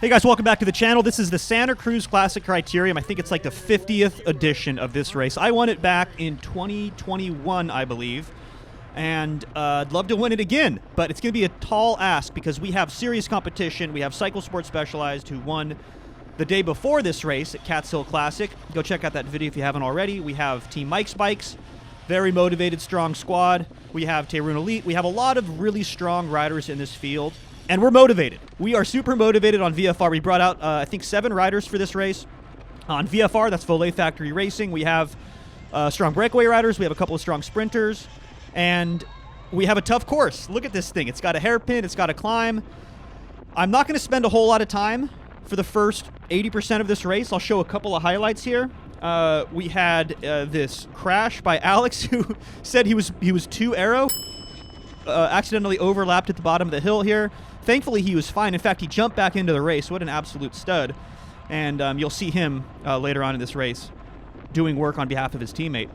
Hey guys, welcome back to the channel. This is the Santa Cruz Classic Criterium. I think it's like the 50th edition of this race. I won it back in 2021, I believe, and I'd love to win it again, but it's going to be a tall ask because we have serious competition. We have Cycle Sport Specialized, who won the day before this race at Cat's Hill Classic. Go check out that video if you haven't already. We have Team Mike's Bikes, very motivated, strong squad. We have Tayrun Elite. We have a lot of really strong riders in this field. And we're motivated. We are super motivated on VFR. We brought out, I think, 7 riders for this race. On VFR, that's Volet Factory Racing. We have strong breakaway riders. We have a couple of strong sprinters. And we have a tough course. Look at this thing. It's got a hairpin. It's got a climb. I'm not going to spend a whole lot of time for the first 80% of this race. I'll show a couple of highlights here. We had this crash by Alex, who said he was too aero. Accidentally overlapped at the bottom of the hill here. Thankfully, he was fine. In fact, he jumped back into the race. What an absolute stud. And you'll see him later on in this race doing work on behalf of his teammate.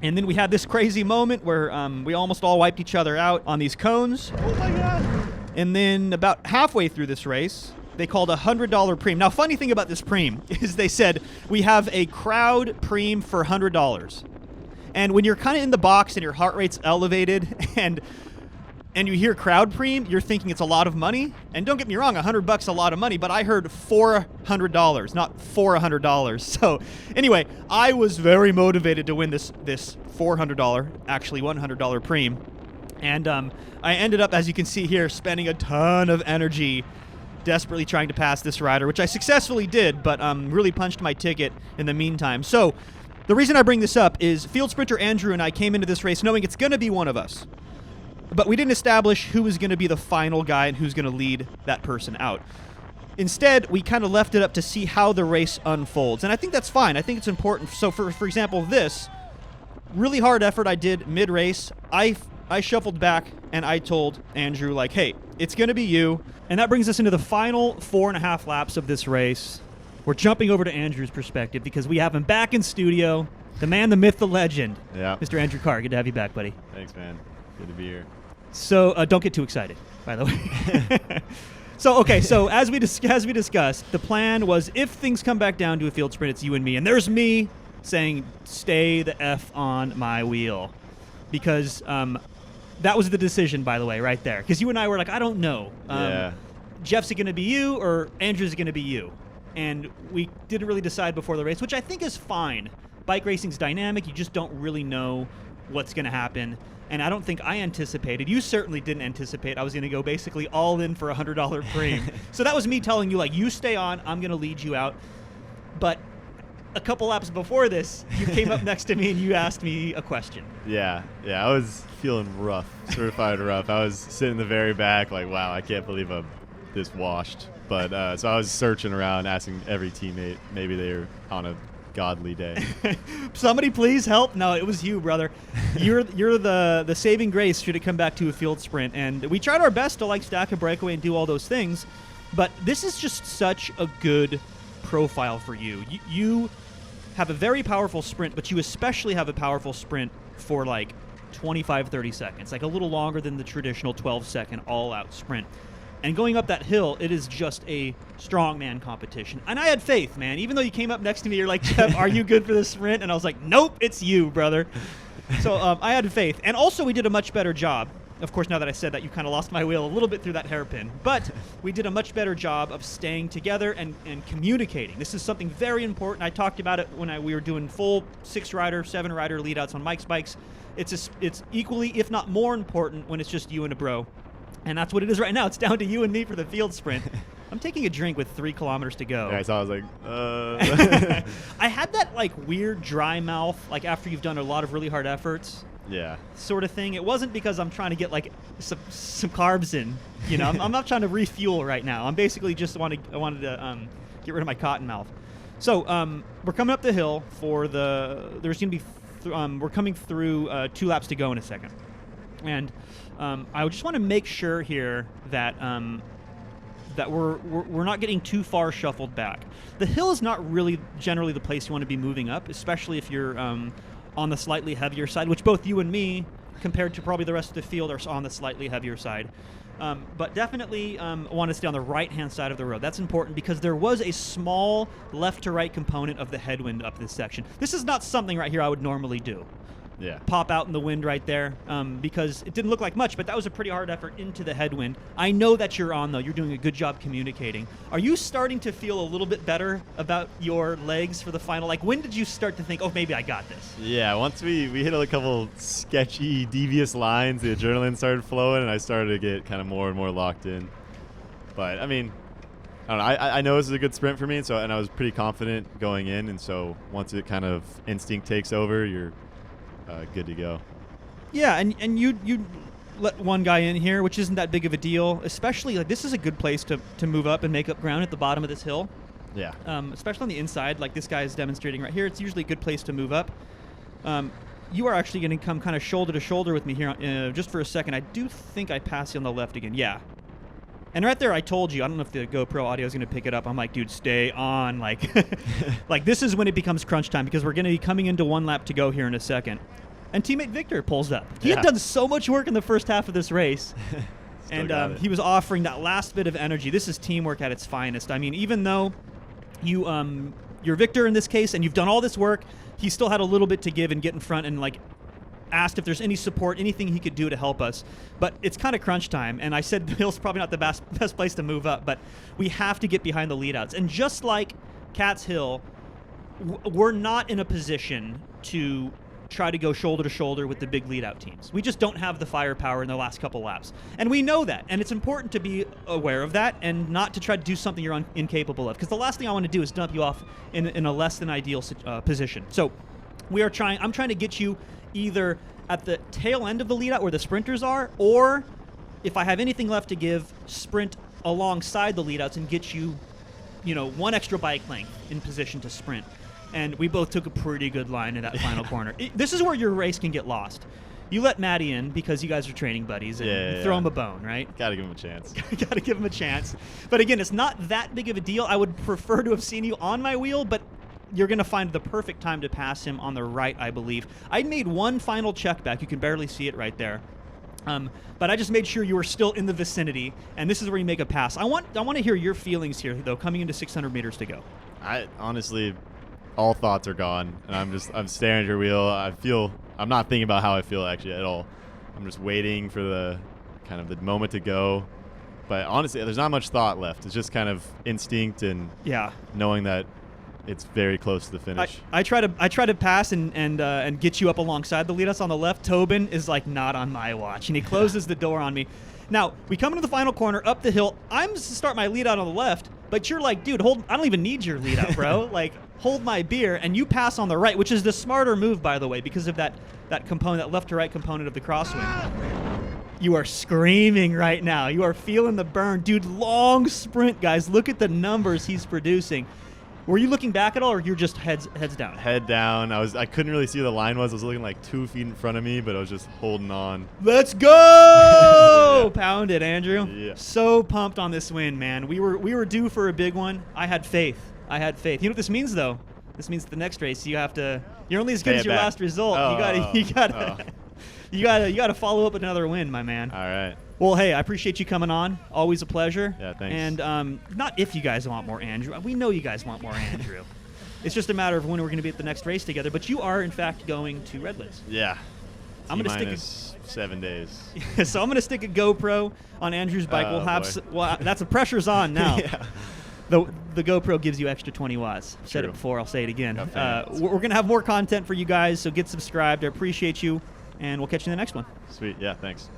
And then we had this crazy moment where we almost all wiped each other out on these cones. Oh, my God. And then about halfway through this race, they called a $100 preem. Now, funny thing about this preem is they said, we have a crowd preem for $100. And when you're kind of in the box and your heart rate's elevated and you hear crowd preem, you're thinking it's a lot of money. And don't get me wrong, $100 a lot of money, but I heard $400, not $400. So anyway, I was very motivated to win this $400, actually $100 preem. And I ended up, as you can see here, spending a ton of energy desperately trying to pass this rider, which I successfully did, but really punched my ticket in the meantime. So the reason I bring this up is field sprinter Andrew and I came into this race knowing it's going to be one of us. But we didn't establish who was going to be the final guy and who's going to lead that person out. Instead, we kind of left it up to see how the race unfolds. And I think that's fine. I think it's important. So, for example, this really hard effort I did mid-race, I shuffled back and I told Andrew, like, hey, it's going to be you. And that brings us into the final 4.5 laps of this race. We're jumping over to Andrew's perspective because we have him back in studio. The man, the myth, the legend. Yeah. Mr. Andrew Carr, good to have you back, buddy. Thanks, man. Good to be here. So don't get too excited, by the way. So as we discussed, the plan was if things come back down to a field sprint, it's you and me. And there's me saying, stay the F on my wheel. Because that was the decision, by the way, right there. Because you and I were like, I don't know. Jeff's it going to be you or Andrew's it going to be you? And we didn't really decide before the race, which I think is fine. Bike racing's dynamic. You just don't really know what's going to happen. And I don't think I anticipated, you certainly didn't anticipate I was going to go basically all in for a $100 preem. So that was me telling you, like, you stay on, I'm going to lead you out. But a couple laps before this, you came up next to me and you asked me a question. Yeah, I was feeling rough, certified rough. I was sitting in the very back like, wow, I can't believe I'm this washed. But so I was searching around, asking every teammate, maybe they were on a godly day. Somebody please help. No, it was you, brother. You're the saving grace should it come back to a field sprint. And we tried our best to like stack a breakaway and do all those things, but this is just such a good profile for you. You have a very powerful sprint, but you especially have a powerful sprint for like 25-30 seconds, like a little longer than the traditional 12-second all-out sprint. And going up that hill, it is just a strongman competition. And I had faith, man. Even though you came up next to me, you're like, Jeff, are you good for this sprint? And I was like, nope, it's you, brother. So I had faith. And also we did a much better job. Of course, now that I said that, you kind of lost my wheel a little bit through that hairpin. But we did a much better job of staying together and communicating. This is something very important. I talked about it when we were doing full 6-rider, 7-rider leadouts on Mike's Bikes. It's equally, if not more important, when it's just you and a bro. And that's what it is right now. It's down to you and me for the field sprint. I'm taking a drink with 3 kilometers to go. Yeah, so I was like, I had that like weird dry mouth, like after you've done a lot of really hard efforts. Yeah. Sort of thing. It wasn't because I'm trying to get like some carbs in. You know, I'm not trying to refuel right now. I'm basically just I wanted to get rid of my cotton mouth. So we're coming up the hill for there's going to be we're coming through 2 laps to go in a second. And I just want to make sure here that that we're not getting too far shuffled back. The hill is not really generally the place you want to be moving up, especially if you're on the slightly heavier side, which both you and me compared to probably the rest of the field are on the slightly heavier side. But definitely want to stay on the right-hand side of the road. That's important because there was a small left-to-right component of the headwind up this section. This is not something right here I would normally do. Yeah. Pop out in the wind right there because it didn't look like much, but that was a pretty hard effort into the headwind. I know that you're on, though. You're doing a good job communicating. Are you starting to feel a little bit better about your legs for the final? Like, when did you start to think, oh, maybe I got this? Yeah, once we hit a couple sketchy, devious lines, the adrenaline started flowing, and I started to get kind of more and more locked in. But, I mean, I don't know. I know this is a good sprint for me, and I was pretty confident going in, and so once it kind of instinct takes over, you're good to go. Yeah, and you let one guy in here, which isn't that big of a deal. Especially, like, this is a good place to move up and make up ground at the bottom of this hill. Yeah. Especially on the inside, like this guy is demonstrating right here. It's usually a good place to move up. You are actually going to come kind of shoulder to shoulder with me here just for a second. I do think I pass you on the left again. Yeah. And right there, I told you, I don't know if the GoPro audio is going to pick it up. I'm like, dude, stay on. Like, like this is when it becomes crunch time because we're going to be coming into one lap to go here in a second. And teammate Victor pulls up. He had done so much work in the first half of this race. And he was offering that last bit of energy. This is teamwork at its finest. I mean, even though you're Victor in this case and you've done all this work, he still had a little bit to give and get in front and, like, asked if there's any support, anything he could do to help us. But it's kind of crunch time, and I said the hill's probably not the best place to move up, but we have to get behind the leadouts. And just like Cat's Hill, we're not in a position to try to go shoulder to shoulder with the big leadout teams. We just don't have the firepower in the last couple laps. And we know that, and it's important to be aware of that and not to try to do something you're incapable of, because the last thing I want to do is dump you off in a less than ideal position. So I'm trying to get you either at the tail end of the leadout where the sprinters are, or if I have anything left to give, sprint alongside the leadouts and get you, one extra bike length in position to sprint. And we both took a pretty good line in that final corner. This is where your race can get lost. You let Matty in because you guys are training buddies and you throw him a bone, right? Gotta give him a chance. Gotta give him a chance. But again, it's not that big of a deal. I would prefer to have seen you on my wheel, but you're going to find the perfect time to pass him on the right, I believe. I made one final check back. You can barely see it right there. But I just made sure you were still in the vicinity, and this is where you make a pass. I want to hear your feelings here, though, coming into 600 meters to go. I honestly, all thoughts are gone, and I'm staring at your wheel. I'm not thinking about how I feel actually at all. I'm just waiting for the moment to go. But honestly, there's not much thought left. It's just kind of instinct and knowing that it's very close to the finish. I try to pass and get you up alongside the leadouts on the left. Tobin is like, not on my watch, and he closes the door on me. Now we come into the final corner up the hill. I'm to start my leadout on the left, but you're like, dude, I don't even need your leadout, bro. Like, hold my beer, and you pass on the right, which is the smarter move, by the way, because of that component, that left to right component of the crosswind. You are screaming right now. You are feeling the burn, dude. Long sprint, guys. Look at the numbers he's producing. Were you looking back at all, or you're just heads down? Head down. I couldn't really see where the line was. I was looking like 2 feet in front of me, but I was just holding on. Let's go! Pound it, Andrew. Yeah. So pumped on this win, man. We were due for a big one. I had faith. You know what this means, though? This means the next race you're only as good as your last result. You gotta follow up with another win, my man. All right. Well, hey, I appreciate you coming on. Always a pleasure. Yeah, thanks. And not if you guys want more Andrew. We know you guys want more Andrew. It's just a matter of when we're going to be at the next race together. But you are, in fact, going to Redlands. Yeah. I'm going to stick 7 days. So I'm going to stick a GoPro on Andrew's bike. That's a pressure's on now. Yeah. The GoPro gives you extra 20 watts. I've said it before. I'll say it again. We're going to have more content for you guys, so get subscribed. I appreciate you, and we'll catch you in the next one. Sweet. Yeah, thanks.